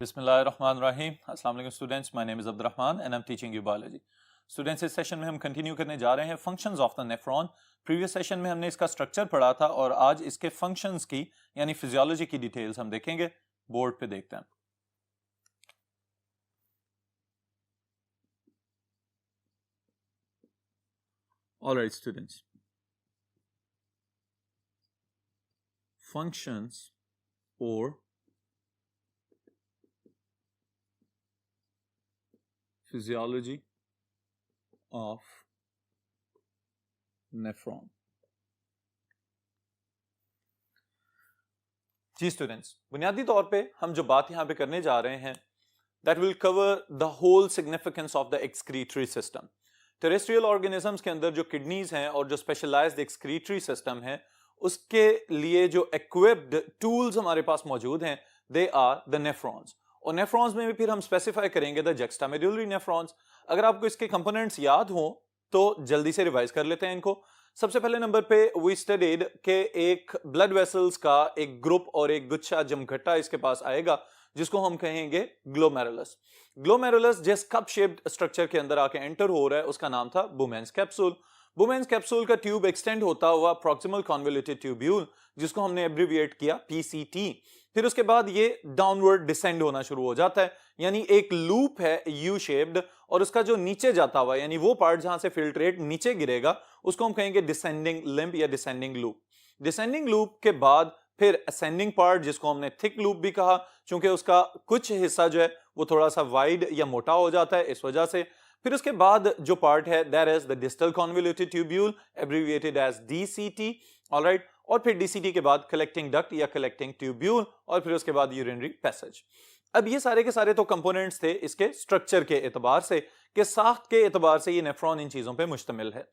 बिस्मिल्लाहिर्रहमानिर्रहीम। अस्सलाम वालेकुम students, my name is Abdurrahman and I am teaching you biology. Students, इस सेशन में हम कंटिन्यू करने जा रहे हैं functions of the nephron. Previous session में हमने इसका स्ट्रक्चर पढ़ा था और आज इसके फंक्शंस की यानी फिजियोलॉजी की डिटेल्स हम देखेंगे। बोर्ड पे देखते हैं। ऑलराइट स्टूडेंट्स, फंक्शंस और physiology of nephron। जी स्टूडेंट्स, बुनियादी तौर पे हम जो बात यहां पे करने जा रहे हैं that will cover the whole significance of the excretory system. Terrestrial organisms के अंदर जो किडनीज हैं और जो स्पेशलाइज्ड एक्सक्रीटरी सिस्टम है उसके लिए जो इक्विप्ड टूल्स हमारे पास मौजूद हैं दे आर द नेफ्रॉन्स। और नेफ्रॉन्स में भी फिर हम स्पेसिफाई करेंगे द जुक्स्टामेडुलरी नेफ्रॉन्स। अगर आपको इसके कंपोनेंट्स याद हो तो जल्दी से रिवाइज कर लेते हैं इनको। सबसे पहले नंबर पे वी स्टडीड के एक ब्लड वेसल्स का एक ग्रुप और एक गुच्छा जमघटा इसके पास आएगा जिसको हम कहेंगे ग्लोमेरुलस। ग्लोमेरुलस जिस कप शेप्ड स्ट्रक्चर के अंदर आके एंटर हो रहा है उसका नाम था बुमेन्स कैप्सूल। बुमेन्स कैप्सूल का ट्यूब एक्सटेंड होता हुआ प्रॉक्सिमल कॉन्वोल्यूटेड ट्यूब्यूल जिसको हमने एब्रिविएट किया पीसीटी। फिर उसके बाद ये डाउनवर्ड डिसेंड होना शुरू हो जाता है, यानी एक लूप है यू शेप्ड और उसका जो नीचे जाता हुआ यानी वो पार्ट जहां से फिल्ट्रेट नीचे गिरेगा उसको हम कहेंगे डिसेंडिंग लिम्ब या डिसेंडिंग लूप। डिसेंडिंग लूप के बाद फिर असेंडिंग पार्ट जिसको हमने थिक लूप भी कहा क्योंकि उसका कुछ हिस्सा जो है वो थोड़ा सा वाइड या मोटा हो जाता है इस वजह से। फिर उसके बाद जो पार्ट है that is the distal convoluted tubule abbreviated as DCT. Alright, और फिर डीसीटी के बाद कलेक्टिंग डक्ट या कलेक्टिंग ट्यूब्यूल और फिर उसके बाद यूरिनरी पैसेज। अब ये सारे के सारे तो कंपोनेंट्स थे इसके स्ट्रक्चर के एतबार से, के साख्त के एतबार से ये नेफ्रॉन इन चीजों पे मुश्तमिल है।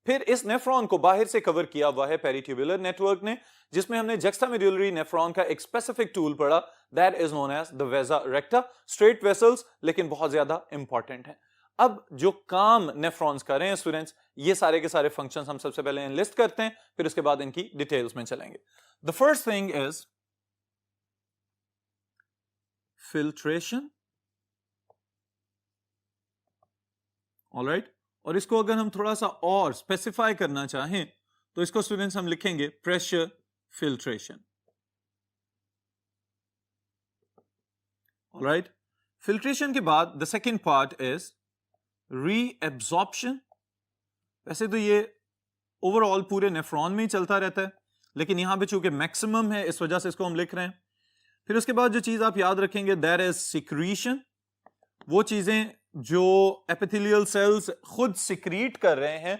फिर इस नेफ्रॉन को बाहर से कवर किया हुआ है पेरिट्यूबुलर नेटवर्क ने, जिसमें हमने जुक्स्टामेडुलरी नेफ्रॉन का एक स्पेसिफिक टूल पढ़ा that is known as the vasa recta. Straight vessels लेकिन बहुत ज्यादा इंपॉर्टेंट है। अब जो काम नेफ्रॉन्स कर रहे हैं स्टूडेंट्स, ये सारे के सारे फंक्शंस हम सबसे पहले लिस्ट करते हैं फिर उसके बाद इनकी डिटेल्स में चलेंगे। The first thing is filtration. Alright, और इसको अगर हम थोड़ा सा और स्पेसिफाई करना चाहें तो इसको स्टूडेंट्स हम लिखेंगे प्रेशर फिल्ट्रेशन। ऑलराइट, फिल्ट्रेशन के बाद the second part is reabsorption. वैसे तो ये ओवरऑल पूरे नेफ्रॉन में ही चलता रहता है लेकिन यहां पे चूंकि मैक्सिमम है इस वजह से इसको हम लिख रहे हैं। फिर उसके बाद जो चीज आप याद रखेंगे दैट इज सिक्रीशन। वो चीजें जो एपिथेलियल सेल्स खुद सिक्रीट कर रहे हैं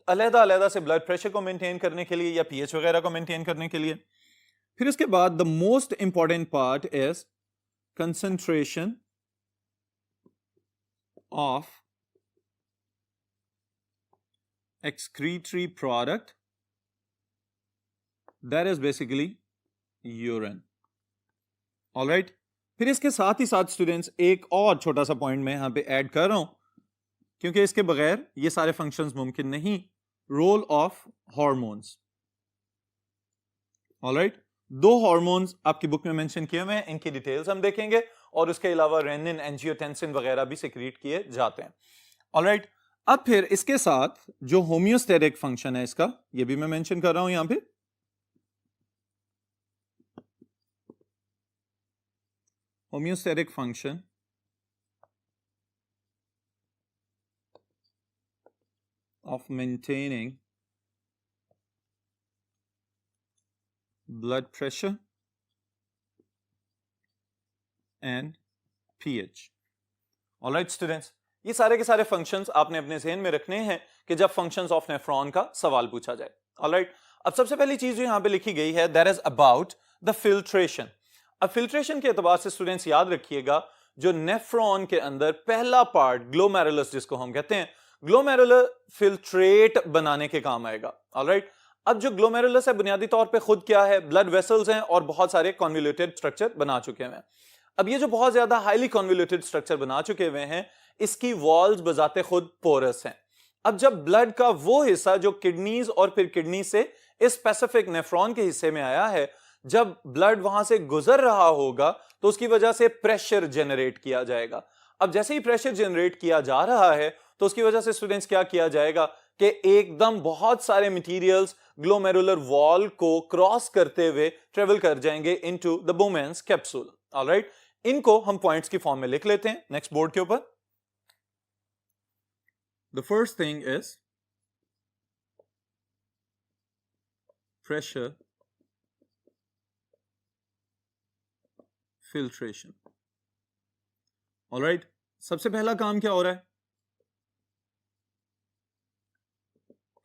अलग अलग से ब्लड प्रेशर को मेंटेन करने के लिए या पीएच वगैरह को मेंटेन करने के लिए। फिर उसके बाद the most important part is concentration of excretory product that is basically urine। all right, फिर इसके साथ ही साथ स्टूडेंट्स एक और छोटा सा पॉइंट मैं यहां पे ऐड कर रहा हूं क्योंकि इसके बगैर ये सारे फंक्शंस मुमकिन नहीं। Role of hormones. All right, दो हार्मोन्स आपकी बुक में मेंशन किए हुए हैं, इनकी डिटेल्स हम देखेंगे और उसके अलावा रेनिन एंजियोटेंसिन वगैरह भी सिक्रीट किए जाते हैं। ऑल राइट, अब फिर इसके साथ जो होम्योस्टेटिक फंक्शन है इसका ये भी मैं मेंशन कर रहा हूं यहां पे। Homeostatic function of maintaining blood pressure and pH. Alright students, ये सारे के सारे फंक्शंस आपने अपने ज़हन में रखने हैं कि जब फंक्शंस ऑफ नेफ्रॉन का सवाल पूछा जाए। ऑलराइट, अब सबसे पहली चीज जो यहां पे लिखी गई है that is about the filtration. अब फिल्ट्रेशन के एतबार से स्टूडेंट्स याद रखिएगा जो नेफ्रॉन के अंदर पहला पार्ट ग्लोमेरुलस जिसको हम कहते हैं, ग्लोमेरुलर फिल्ट्रेट बनाने के काम आएगा। ऑलराइट, अब जो ग्लोमेरुलस है बुनियादी तौर पे खुद क्या है, ब्लड वेसल्स हैं और बहुत सारे कॉन्वोल्यूटेड स्ट्रक्चर बना चुके हैं। अब ये जो बहुत ज्यादा हाईली कॉन्वोल्यूटेड स्ट्रक्चर बना चुके हुए हैं इसकी वॉल्स बजाते खुद पोरस हैं। अब जब ब्लड का वो हिस्सा जो किडनीज और फिर किडनी से इस स्पेसिफिक नेफ्रॉन के हिस्से में आया है, जब ब्लड वहां से गुजर रहा होगा तो उसकी वजह से प्रेशर जनरेट किया जाएगा। अब जैसे ही प्रेशर जनरेट किया जा रहा है तो उसकी वजह से स्टूडेंट्स क्या किया जाएगा कि एकदम बहुत सारे मटेरियल्स ग्लोमेरुलर वॉल को क्रॉस करते हुए ट्रेवल कर जाएंगे इनटू द बोमेंस कैप्सूल। ऑलराइट, इनको हम पॉइंट्स की फॉर्म में लिख लेते हैं नेक्स्ट बोर्ड के ऊपर। The first thing is pressure filtration. Alright, सबसे पहला काम क्या हो रहा है?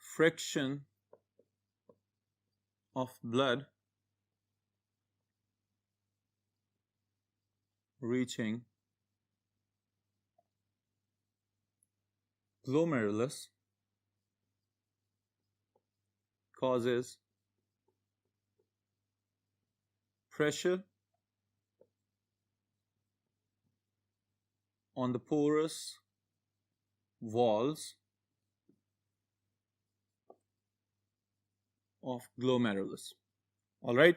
Friction of blood reaching glomerulus causes pressure on the porous walls of glomerulus. Alright,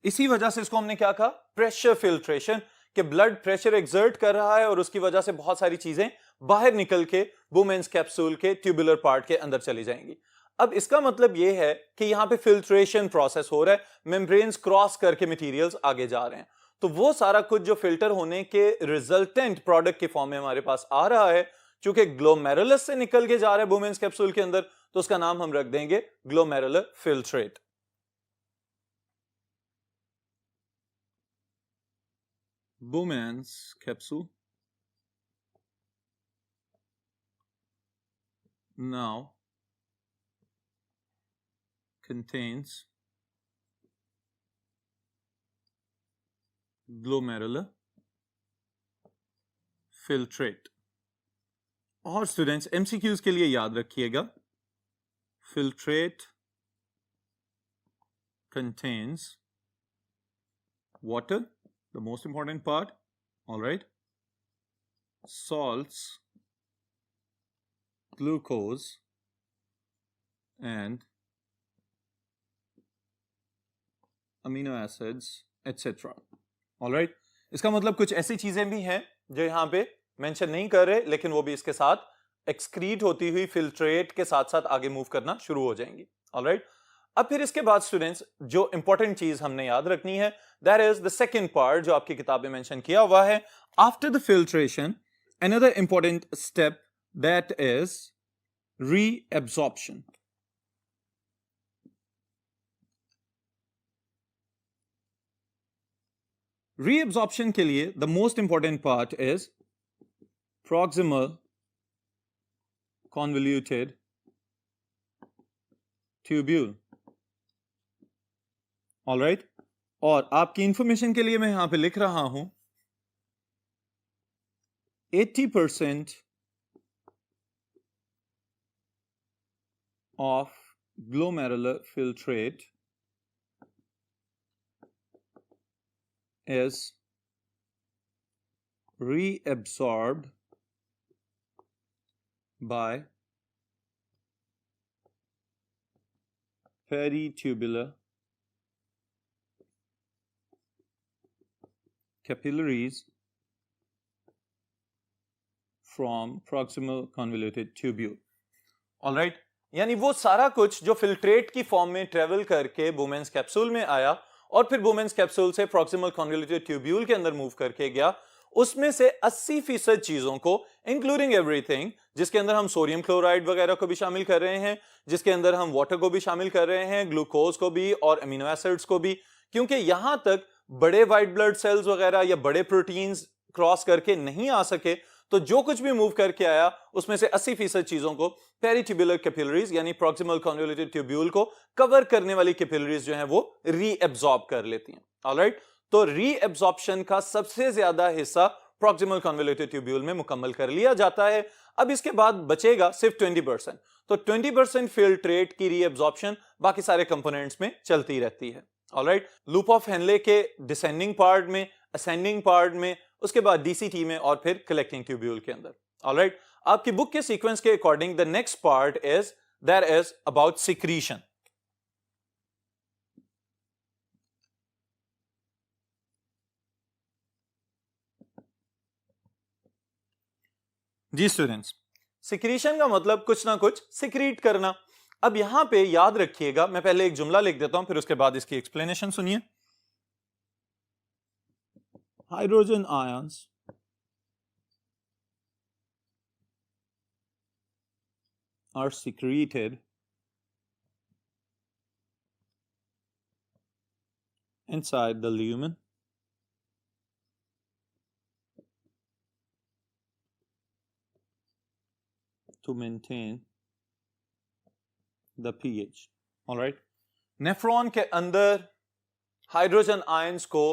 इसी वजह से इसको हमने क्या कहा? प्रेशर फिल्ट्रेशन, कि ब्लड प्रेशर एक्सर्ट कर रहा है और उसकी वजह से बहुत सारी चीजें बाहर निकल के बोमेंस कैप्सूल के ट्यूबुलर पार्ट के अंदर चली जाएंगी। अब इसका मतलब यह है कि यहां पे फिल्ट्रेशन प्रोसेस हो रहा है, मेम्ब्रेन्स क्रॉस करके मटेरियल्स आगे जा रहे हैं, तो वो सारा कुछ जो फिल्टर होने के रिजल्टेंट प्रोडक्ट के फॉर्म में हमारे पास आ रहा है, चूंकि ग्लोमेरुलस से निकल के जा रहा है बोमेंस कैप्सूल के अंदर, तो उसका नाम हम रख देंगे glomerular filtrate. बोमेंस capsule now contains glomerular filtrate। और स्टूडेंट्स एमसीक्यूज के लिए याद रखिएगा, filtrate contains water, the most important part, all right, salts, glucose and amino acids etc. all right, इसका मतलब कुछ ऐसी चीजें भी हैं जो यहां पे मेंशन नहीं कर रहे, लेकिन वो भी इसके साथ एक्सक्रीट होती हुई फिल्ट्रेट के साथ साथ आगे मूव करना शुरू हो जाएंगी। all right, अब फिर इसके बाद स्टूडेंट्स जो इंपॉर्टेंट चीज हमने याद रखनी है, that is the second part जो आपकी किताब में मेंशन किया हुआ है, after the filtration another important step, that is reabsorption। reabsorption के लिए the most important part is proximal convoluted tubule। all right, और आपकी इंफॉर्मेशन के लिए मैं यहां पे लिख रहा हूं 80% of glomerular filtrate is reabsorbed by peritubular capillaries from proximal convoluted tubule। all right, यानी वो सारा कुछ जो फिल्ट्रेट की फॉर्म में ट्रेवल करके बोमेंस कैप्सूल में आया और फिर बोमेंस कैप्सूल से प्रॉक्सिमल कॉन्वोल्यूटेड ट्यूब्यूल के अंदर मूव करके गया, उसमें से 80% चीजों को इंक्लूडिंग एवरीथिंग, जिसके अंदर हम सोडियम क्लोराइड वगैरह को भी शामिल कर रहे हैं, जिसके अंदर हम वाटर को भी शामिल कर रहे हैं, ग्लूकोज को भी और अमीनो एसिड्स को भी, क्योंकि यहां तक बड़े व्हाइट ब्लड सेल्स वगैरह या बड़े प्रोटीन्स क्रॉस करके नहीं आ सके, तो जो कुछ भी मूव करके आया उसमें से 80% चीजों को पेरिट्यूबुलर कैपिलरीज यानी प्रॉक्सिमल कॉन्वोल्यूटेड ट्यूब्यूल को कवर करने वाली कैपिलरीज जो हैं वो रीएब्सॉर्ब कर लेती हैं। ऑलराइट, तो रीएब्सॉर्प्शन का सबसे ज्यादा हिस्सा प्रॉक्सिमल कॉन्वोल्यूटेड ट्यूब्यूल में मुकम्मल कर लिया जाता है। अब इसके बाद बचेगा सिर्फ 20%, तो 20% फिल्ट्रेट की रीएब्सॉर्प्शन बाकी सारे कंपोनेंट्स में चलती रहती है। ऑलराइट, लूप ऑफ हेनले के डिसेंडिंग पार्ट में, असेंडिंग पार्ट में, उसके बाद डीसीटी में और फिर कलेक्टिंग ट्यूब्यूल के अंदर। ऑलराइट, आपकी बुक के सीक्वेंस के according the next part is that is about secretion. जी स्टूडेंट्स, सिक्रीशन का मतलब कुछ ना कुछ सिक्रीट करना। अब यहां पे याद रखिएगा, मैं पहले एक जुमला लिख देता हूं, फिर उसके बाद इसकी एक्सप्लेनेशन सुनिए। Hydrogen ions are secreted inside the lumen to maintain the pH. Alright. Nephron के अंदर हाइड्रोजन आयंस को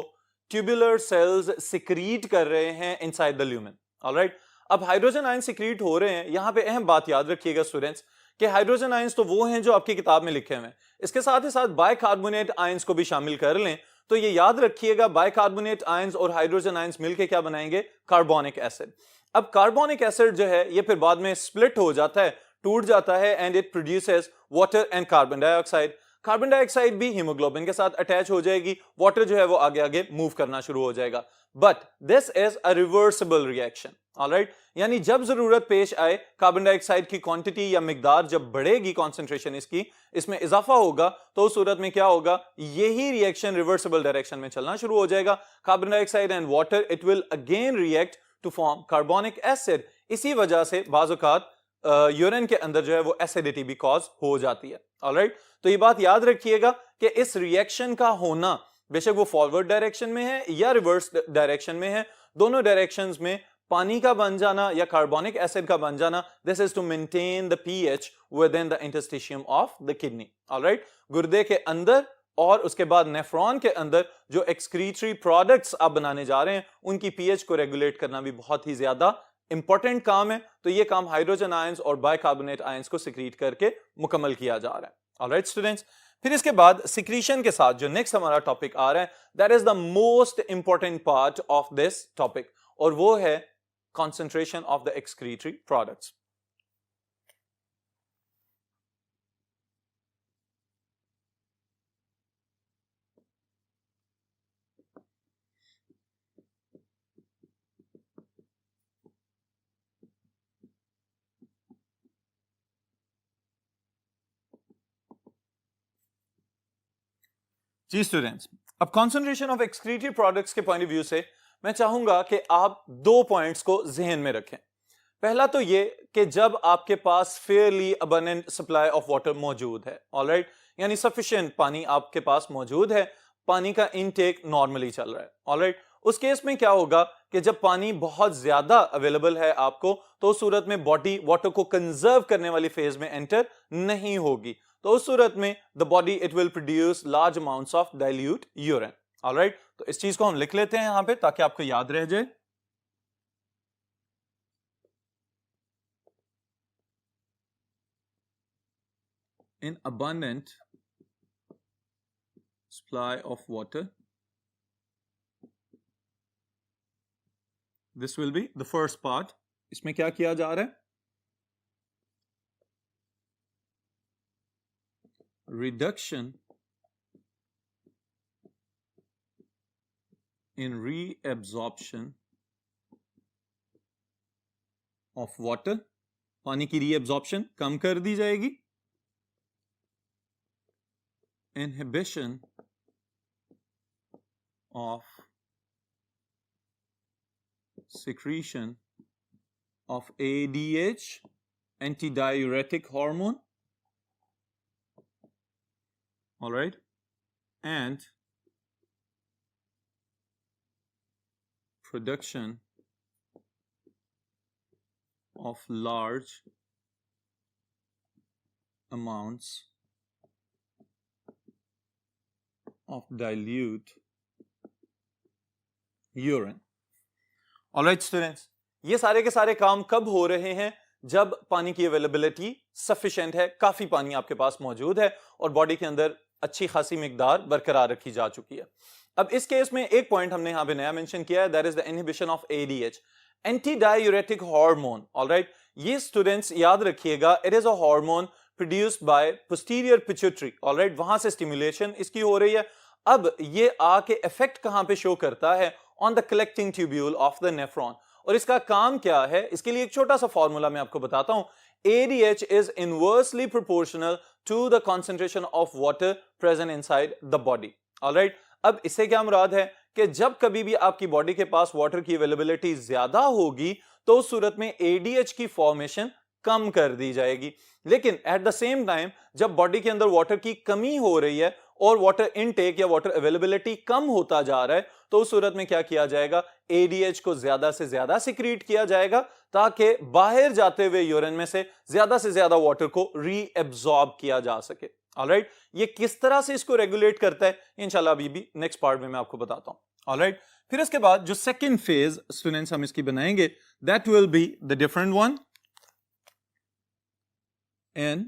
ट्यूबुलर सेल्स सिक्रीट कर रहे हैं इनसाइड द ल्यूमेन। ऑलराइट, अब हाइड्रोजन आयंस सिक्रीट हो रहे हैं। यहां पे अहम बात याद रखिएगा स्टूडेंट्स कि हाइड्रोजन आयंस तो वो हैं जो आपकी किताब में लिखे हुए हैं, इसके साथ ही साथ बाइकार्बोनेट आयंस को भी शामिल कर लें तो ये याद रखिएगा बाइकार्बोनेट आयंस और हाइड्रोजन आयंस मिलकर क्या बनाएंगे, कार्बोनिक एसिड। अब कार्बोनिक एसिड जो है ये फिर बाद में स्प्लिट हो जाता है, टूट जाता है, and it produces water and carbon dioxide. Carbon dioxide भी हीमोग्लोबिन के साथ अटैच हो जाएगी, वाटर जो है वो आगे आगे मूव करना शुरू हो जाएगा। But this is a reversible reaction. Alright, यानी जब जरूरत पेश आए, कार्बन डाइऑक्साइड की क्वांटिटी या मिकदार जब बढ़ेगी, कॉन्सेंट्रेशन इसकी इसमें इजाफा होगा, तो उस सूरत में क्या होगा, यही रिएक्शन रिवर्सिबल डायरेक्शन में चलना शुरू हो जाएगा। Carbon dioxide and water, it will again react to form carbonic acid. इसी वजह से बाज़ औक़ात यूरिन के अंदर जो है वो एसिडिटी भी कॉज हो जाती है। ऑलराइट, तो ये बात याद रखिएगा कि इस रिएक्शन का होना बेशक वो फॉरवर्ड डायरेक्शन में है या रिवर्स डायरेक्शन में है, दोनों डायरेक्शंस में पानी का बन जाना या कार्बोनिक एसिड का बन जाना, this is to maintain the pH within the interstitium of the kidney. Alright, गुर्दे के अंदर और उसके बाद नेफ्रॉन के अंदर जो एक्सक्रीटरी प्रोडक्ट्स आप बनाने जा रहे हैं, उनकी पीएच को रेगुलेट करना भी बहुत ही ज्यादा इंपॉर्टेंट काम है। तो ये काम हाइड्रोजन आयंस और बाइकार्बोनेट आयंस को सिक्रीट करके मुकम्मल किया जा रहा है। ऑलराइट स्टूडेंट्स, फिर इसके बाद सिक्रीशन के साथ जो नेक्स्ट हमारा टॉपिक आ रहा है, that is the most important part of this topic, और वो है concentration of the excretory products. जी स्टूडेंट्स, अब कॉन्सेंट्रेशन ऑफ एक्सक्रीटरी प्रोडक्ट्स के पॉइंट ऑफ व्यू से मैं चाहूंगा कि आप दो पॉइंट्स को जहन में रखें। पहला तो ये कि जब आपके पास fairly abundant supply of water मौजूद है, ऑलराइट, यानी सफिशिएंट पानी आपके पास मौजूद है, पानी का इनटेक नॉर्मली चल रहा है, ऑलराइट, उस केस में क्या होगा कि जब पानी बहुत ज्यादा अवेलेबल है आपको, तो उस सूरत में बॉडी वाटर को कंजर्व करने वाली फेज में एंटर नहीं होगी। तो उस सूरत में the body it will produce large amounts of dilute urine. Alright, तो इस चीज को हम लिख लेते हैं यहां पे ताकि आपको याद रह जाए। In abundant supply of water, this will be the first part. इसमें क्या किया जा रहा है, reduction in reabsorption of water, पानी की reabsorption कम कर दी जाएगी, inhibition of secretion of ADH, antidiuretic hormone, all right, and production of large amounts of dilute urine. All right students, ये सारे के सारे काम कब हो रहे हैं, जब पानी की अवेलेबिलिटी सफिशिएंट है, काफी पानी आपके पास मौजूद है और बॉडी के अंदर अच्छी खासी मिकदार बरकरार रखी जा चुकी है। अब इस केस में एक पॉइंट हमने यहां पे नया मेंशन किया है, that is the inhibition of ADH, anti diuretic hormone. Alright, ये स्टूडेंट्स याद रखिएगा, it is a hormone produced by posterior pituitary. Alright, वहां से स्टिमुलेशन इसकी हो रही है। अब ये आके इफेक्ट कहां पे शो करता है, on the collecting tubule of the nephron, और इसका काम क्या है, इसके लिए एक छोटा सा फॉर्मूला मैं आपको बताता हूं। ADH is inversely proportional to the concentration of water present inside the body. Alright? अब इससे क्या मुराद है कि जब कभी भी आपकी बॉडी के पास वाटर की अवेलेबिलिटी ज्यादा होगी तो उस सूरत में ADH की फॉर्मेशन कम कर दी जाएगी। लेकिन एट द सेम टाइम जब बॉडी के अंदर वाटर की कमी हो रही है और वाटर इनटेक या वाटर अवेलेबिलिटी कम होता जा रहा है तो उस सूरत में क्या किया जाएगा, ADH को ज्यादा से ज्यादा सिक्रीट किया जाएगा ताकि बाहर जाते हुए यूरिन में से ज्यादा वाटर को रीएब्सॉर्ब किया जा सके। ऑलराइट, ये किस तरह से इसको रेगुलेट करता है इंशाल्लाह अभी भी नेक्स्ट पार्ट में मैं आपको बताता हूं। ऑलराइट, फिर इसके बाद जो सेकंड फेज स्टूडेंट्स हम इसकी बनाएंगे that will be the different one in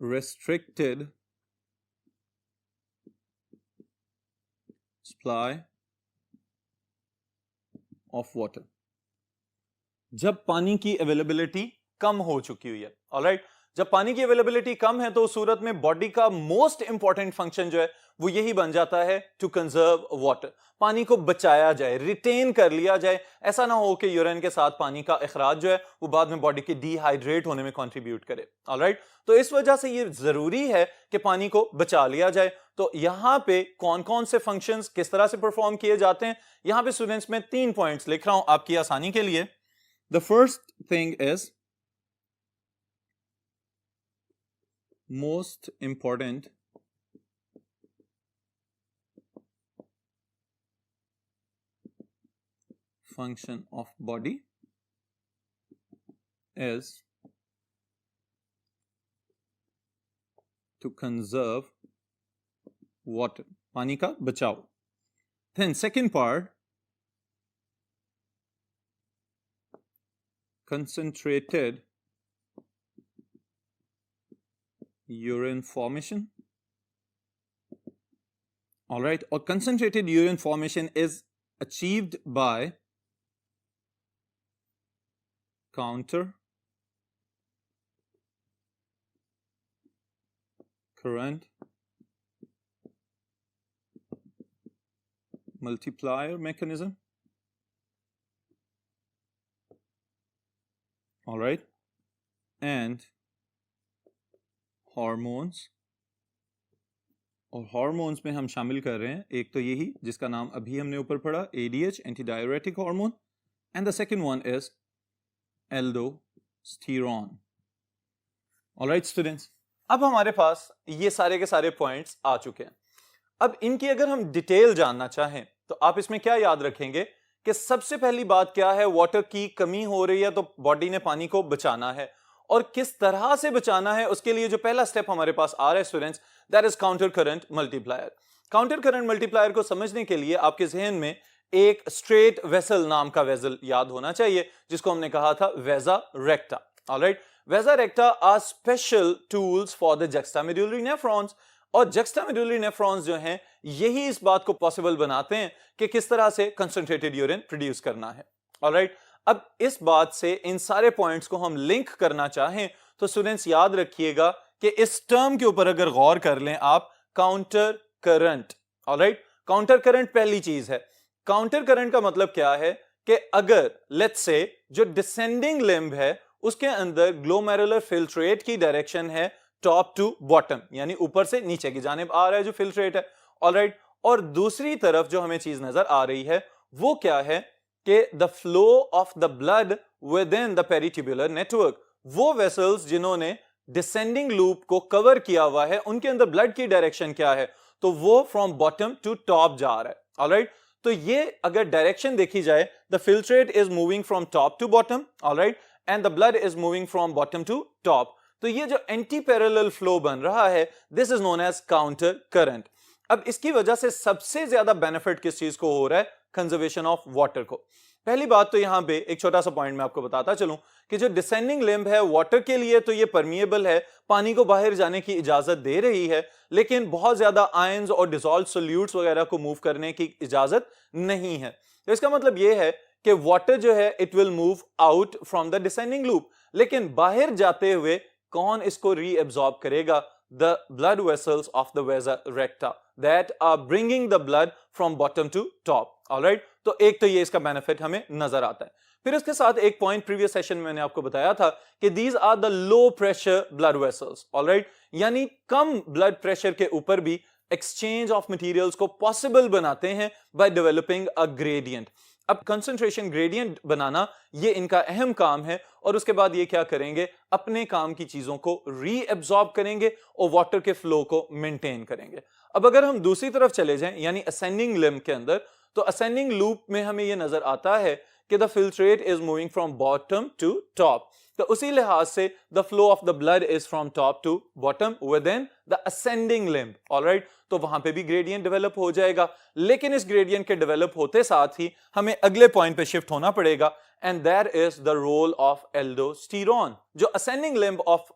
restricted supply of water, जब पानी की अवेलेबिलिटी कम हो चुकी हुई है। ऑलराइट, जब पानी की अवेलेबिलिटी कम है तो उस सूरत में बॉडी का मोस्ट इंपॉर्टेंट फंक्शन जो है वो यही बन जाता है टू कंजर्व वाटर, पानी को बचाया जाए, रिटेन कर लिया जाए। ऐसा ना हो कि यूरिन के साथ पानी का इखराज जो है वो बाद में बॉडी के डिहाइड्रेट होने में कंट्रीब्यूट करे। ऑलराइट, तो इस वजह से ये जरूरी है कि पानी को बचा लिया जाए। तो यहां पे कौन कौन से फंक्शंस किस तरह से परफॉर्म किए जाते हैं, यहां पे स्टूडेंट्स में 3 पॉइंट्स लिख रहा हूं आपकी आसानी के लिए। The first thing is most important function of body is to conserve water, पानी का बचाव। Then second part, concentrated urine formation. All right, or concentrated urine formation is achieved by counter current multiplier mechanism. All right, and hormones, और hormones में हम शामिल कर रहे हैं एक तो यही जिसका नाम अभी हमने ऊपर पढ़ा ADH anti diuretic hormone, and the second one is aldosterone. Alright students, अब हमारे पास ये सारे के सारे पॉइंट्स आ चुके हैं। अब इनकी अगर हम डिटेल जानना चाहें तो आप इसमें क्या याद रखेंगे कि सबसे पहली बात क्या है, वाटर की कमी हो रही है तो बॉडी ने पानी को बचाना है, और किस तरह से बचाना है उसके लिए जो पहला स्टेप हमारे पास आ रहा है students that is counter current multiplier. Counter current multiplier को समझने के लिए आपके जहन में एक स्ट्रेट वेसल नाम का वेसल याद होना चाहिए जिसको हमने कहा था vasa recta. Alright, vasa recta are special tools for the juxtamedullary nephrons, और जक्स्टामेडुलरी नेफ्रॉन्स जो हैं यही इस बात को पॉसिबल बनाते हैं कि किस तरह से कंसंट्रेटेड यूरिन प्रोड्यूस करना है। ऑलराइट, अब इस बात से इन सारे पॉइंट्स को हम लिंक करना चाहें तो स्टूडेंट्स याद रखिएगा कि इस टर्म के ऊपर अगर गौर कर लें आप, counter current. Alright, counter current पहली चीज है। काउंटर करंट का मतलब क्या है कि अगर लेट्स से जो डिसेंडिंग लिम्ब है उसके अंदर ग्लोमेरुलर फिल्ट्रेट की डायरेक्शन है टॉप टू बॉटम, यानी ऊपर से नीचे की जानिब आ रहा है जो फिल्ट्रेट है। ऑलराइट, और दूसरी तरफ जो हमें चीज नजर आ रही है वो क्या है कि the flow of the blood with in the peritubular network, वो वेसल्स जिन्होंने डिसेंडिंग लूप को कवर किया हुआ है उनके अंदर ब्लड की डायरेक्शन क्या है, तो वो फ्रॉम बॉटम टू टॉप जा रहा है। ऑलराइट, तो ये अगर डायरेक्शन देखी जाए the filtrate is moving from top to bottom, alright, and the blood is moving from bottom to top, तो ये जो एंटी पैरेलल फ्लो बन रहा है this is known as counter current. अब इसकी वजह से सबसे ज्यादा बेनिफिट किस चीज को हो रहा है, कंजर्वेशन ऑफ वाटर को। पहली बात तो यहां पे एक छोटा सा पॉइंट मैं आपको बताता चलूं कि जो डिसेंडिंग लिम्ब है वाटर के लिए तो ये परमिएबल है, पानी को बाहर जाने की इजाजत दे रही है, लेकिन बहुत ज्यादा आयंस और डिसॉल्व सोल्यूट्स वगैरह को मूव करने की इजाजत नहीं है। तो इसका मतलब ये है कि वाटर जो है it will move out from the descending loop, लेकिन बाहर जाते हुए कौन इसको रीएब्सॉर्ब करेगा, the blood vessels of the vasa recta, that are bringing the blood from bottom to top. Alright, तो एक तो ये इसका बेनिफिट हमें नजर आता है। फिर इसके साथ एक पॉइंट प्रीवियस सेशन में मैंने आपको बताया था कि these are the low pressure blood vessels, alright, यानी कम ब्लड प्रेशर के ऊपर भी एक्सचेंज ऑफ मटेरियल्स को पॉसिबल बनाते हैं बाय डेवलपिंग अ ग्रेडियंट। अब कंसंट्रेशन ग्रेडियंट बनाना ये इनका अहम काम है, और उसके बाद ये क्या करेंगे, अपने काम की चीजों को रीएब्सॉर्ब करेंगे और वाटर के फ्लो को मेंटेन करेंगे। अब अगर हम दूसरी तरफ चले जाएं यानी असेंडिंग लिम्ब के अंदर, तो असेंडिंग लूप में हमें ये नजर आता है कि the filtrate is moving from bottom to top, तो उसी लिहाज से the flow of the blood is from top to bottom within the ascending limb, alright, तो वहां पे भी ग्रेडियंट डेवलप हो जाएगा। लेकिन इस ग्रेडियंट के डेवलप होते साथ ही हमें अगले पॉइंट पे शिफ्ट होना पड़ेगा, and there is the role of aldosterone. जो ascending limb of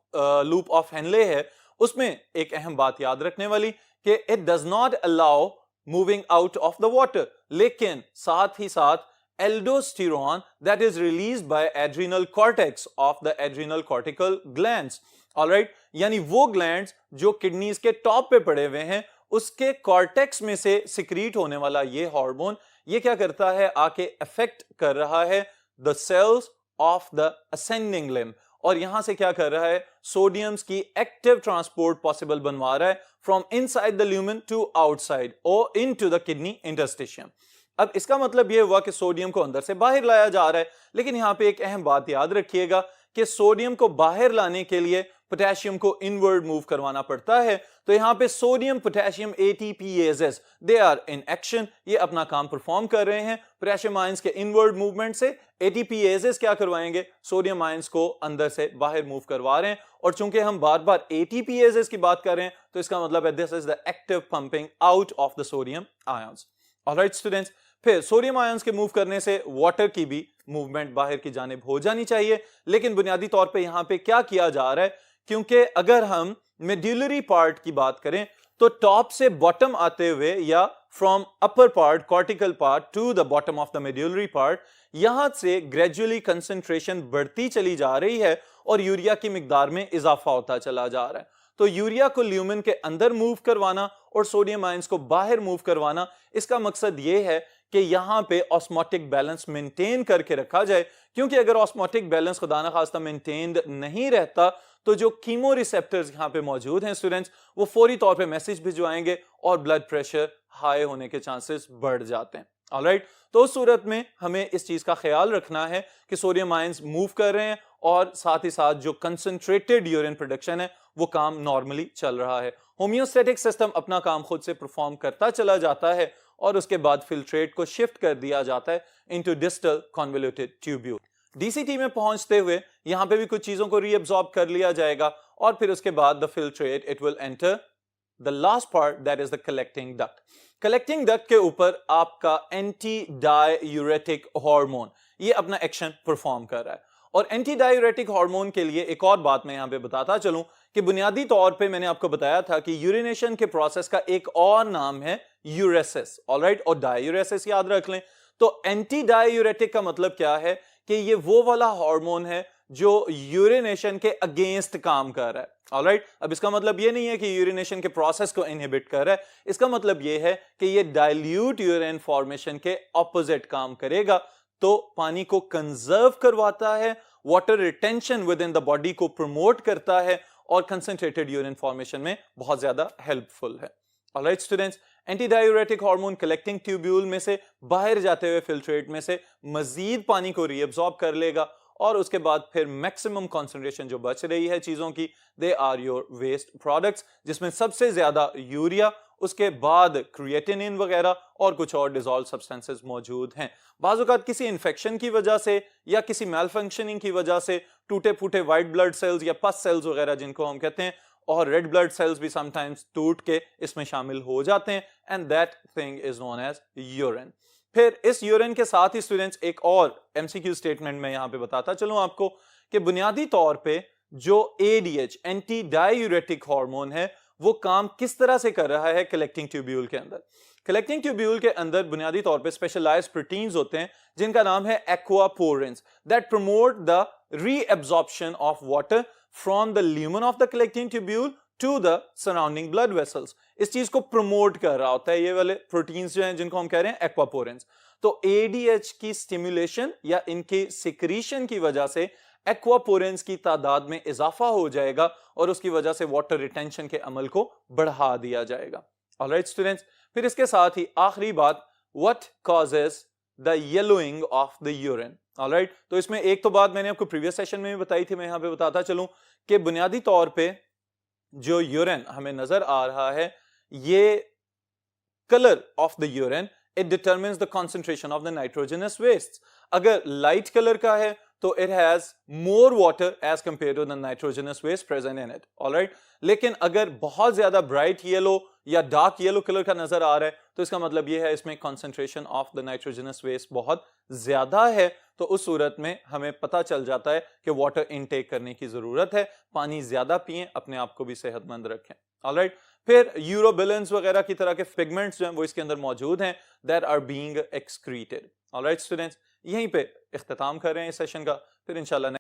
loop of Henle है, उसमें एक अहम बात याद रखने वाली कि it does not allow moving out of the water, लेकिन साथ ही साथ aldosterone that is released by adrenal cortex of the adrenal cortical glands, alright, यानी वो ग्लैंड्स जो किडनीज के टॉप पे पड़े हुए हैं, उसके कॉर्टेक्स में से सिक्रीट होने वाला ये हार्मोन, ये क्या करता है, आके अफेक्ट कर रहा है the cells of the ascending limb, और यहां से क्या कर रहा है, सोडियम्स की एक्टिव ट्रांसपोर्ट पॉसिबल बनवा रहा है from inside the lumen to outside और इनटू द किडनी इंटरस्टिशियम। अब इसका मतलब यह हुआ कि सोडियम को अंदर से बाहर लाया जा रहा है, लेकिन यहां पे एक अहम बात याद रखिएगा कि सोडियम को बाहर लाने के लिए पोटेशियम को इनवर्ड मूव करवाना पड़ता है। तो यहां पे sodium potassium ATPases they are in action, ये अपना काम परफॉर्म कर रहे हैं। पोटेशियम आयंस के इनवर्ड मूवमेंट से एटीपीएजेस क्या करवाएंगे, सोडियम आयंस को अंदर से बाहर मूव करवा रहे हैं, और चूंकि हम बार बार एटीपीएजेस की बात कर रहे हैं, तो इसका मतलब है this is the active pumping out of the sodium ions. Alright students, फिर सोडियम आयंस के मूव करने से वाटर की भी मूवमेंट बाहर की जानिब हो जानी चाहिए, लेकिन बुनियादी तौर पे यहां पे क्या किया जा रहा है, क्योंकि अगर हम मेड्यूलरी पार्ट की बात करें तो टॉप से बॉटम आते हुए या from upper part cortical part two the bottom of the medullary part, यहां से ग्रेजुअली कंसंट्रेशन बढ़ती चली जा रही है और यूरिया की मिकदार में इजाफा होता चला जा रहा है। तो यूरिया को ल्यूमेन के अंदर मूव करवाना और सोडियम आयंस को बाहर मूव करवाना, इसका मकसद यह है कि यहां पे ऑस्मोटिक बैलेंस मेंटेन करके रखा जाए, क्योंकि अगर ऑस्मोटिक बैलेंस खुदा ना खास्ता मेंटेन्ड नहीं रहता तो जो कीमो रिसेप्टर्स यहां पे मौजूद हैं स्टूडेंट्स, वो फौरी तौर पे मैसेज भिजवाएंगे और ब्लड प्रेशर हाई होने के चांसेस बढ़ जाते हैं। ऑलराइट, तो उस सूरत में हमें इस चीज का ख्याल रखना है कि सोडियम आयंस मूव कर रहे हैं और साथ ही साथ जो कंसंट्रेटेड यूरिन प्रोडक्शन है वो काम नॉर्मली चल रहा है। होम्योस्टैटिक सिस्टम अपना काम खुद से परफॉर्म करता चला जाता है और उसके बाद फिल्ट्रेट को शिफ्ट कर दिया जाता है into distal convoluted tubule. DCT में पहुंचते हुए यहां पे भी कुछ चीजों को रीअब्सॉर्ब कर लिया जाएगा और फिर उसके बाद the filtrate it will enter the last part, that is the collecting duct. Collecting duct के ऊपर आपका एंटी डाययूरेटिक हार्मोन ये अपना एक्शन परफॉर्म कर रहा है, और एंटी डाययूरेटिक हार्मोन के लिए एक और बात मैं यहां पे बताता चलूं कि बुनियादी तौर पे मैंने आपको बताया था कि यूरिनेशन के प्रोसेस का एक और नाम है यूरेसिस, ऑलराइट, और डाययूरेसिस याद रख लें। तो एंटी डाययूरेटिक का मतलब क्या है कि ये वो वाला हार्मोन है जो यूरिनेशन के अगेंस्ट काम कर रहा है। ऑलराइट, अब इसका मतलब ये नहीं है कि यूरिनेशन के प्रोसेस को इनहिबिट कर रहा है, इसका मतलब ये है कि ये डाइल्यूट यूरिन फॉर्मेशन के ऑपोजिट काम करेगा। तो पानी को कंजर्व करवाता है, water retention with in the body को प्रमोट करता है और कंसंट्रेटेड यूरिन फॉर्मेशन में बहुत ज्यादा हेल्पफुल है। Alright students, anti diuretic hormone collecting tubule में से बाहर जाते हुए फिल्ट्रेट में से मजीद पानी को रीअब्सॉर्ब कर लेगा और उसके बाद फिर मैक्सिमम कंसंट्रेशन जो बच रही है चीजों की, they are your waste products, जिसमें सबसे ज्यादा यूरिया, उसके बाद क्रिएटिनिन वगैरह और कुछ और डिसॉल्व सब्सटेंसेस मौजूद हैं। बाज़ औक़ात किसी इन्फेक्शन की वजह से या किसी मैलफंक्शनिंग की वजह से टूटे फूटे वाइट ब्लड सेल्स या पस सेल्स वगैरह जिनको हम कहते हैं, और रेड ब्लड सेल्स भी समटाइम्स टूट के इसमें शामिल हो जाते हैं, and that thing is known as urine. फिर इस यूरिन के साथ ही स्टूडेंट्स एक और एमसीक्यू स्टेटमेंट में यहां पे बताता चलूं आपको कि बुनियादी तौर पे जो एडीएच एंटी डाययूरेटिक हार्मोन है वो काम किस तरह से कर रहा है कलेक्टिंग ट्यूब्यूल के अंदर। कलेक्टिंग ट्यूब्यूल के अंदर बुनियादी तौर पे स्पेशलाइज्ड प्रोटीन्स होते हैं जिनका नाम है aquaporins that promote the reabsorption of water from the lumen of the collecting tubule to the surrounding blood vessels. इस चीज को प्रमोट कर रहा होता है ये वाले प्रोटीन्स जो हैं जिनको हम कह रहे हैं एक्वापोरेंस। तो एडीएच की स्टिमुलेशन या इनके सिक्रीशन की वजह से एक्वापोरेंस की तादाद में इजाफा हो जाएगा और उसकी वजह से वाटर रिटेंशन के अमल को बढ़ा दिया जाएगा। ऑलराइट स्टूडेंट्स, फिर इसके साथ ही आखिरी बात, what causes the yellowing of the urine. Alright, तो इसमें एक तो बात मैंने आपको प्रीवियस सेशन में भी बताई थी, मैं यहां पे बताता चलूं कि बुनियादी तौर पे जो यूरिन हमें नजर आ रहा है, ये colour of the urine it determines the concentration of the nitrogenous waste. अगर लाइट कलर का है तो it has more water as compared to the nitrogenous waste present in it. Alright, लेकिन अगर बहुत ज्यादा ब्राइट येलो या डार्क येलो कलर का नजर आ रहा है तो इसका मतलब यह है इसमें concentration of the nitrogenous waste बहुत ज्यादा है। तो उस सूरत में हमें पता चल जाता है कि वाटर इनटेक करने की जरूरत है, पानी ज्यादा पिएं, अपने आप को भी सेहतमंद रखें। ऑलराइट, फिर यूरोबिलिन्स वगैरह की तरह के पिगमेंट्स जो हैं वो इसके अंदर मौजूद हैं that are being excreted. Alright students, यहीं पे इख्तिताम कर रहे हैं इस सेशन का, फिर इंशाल्लाह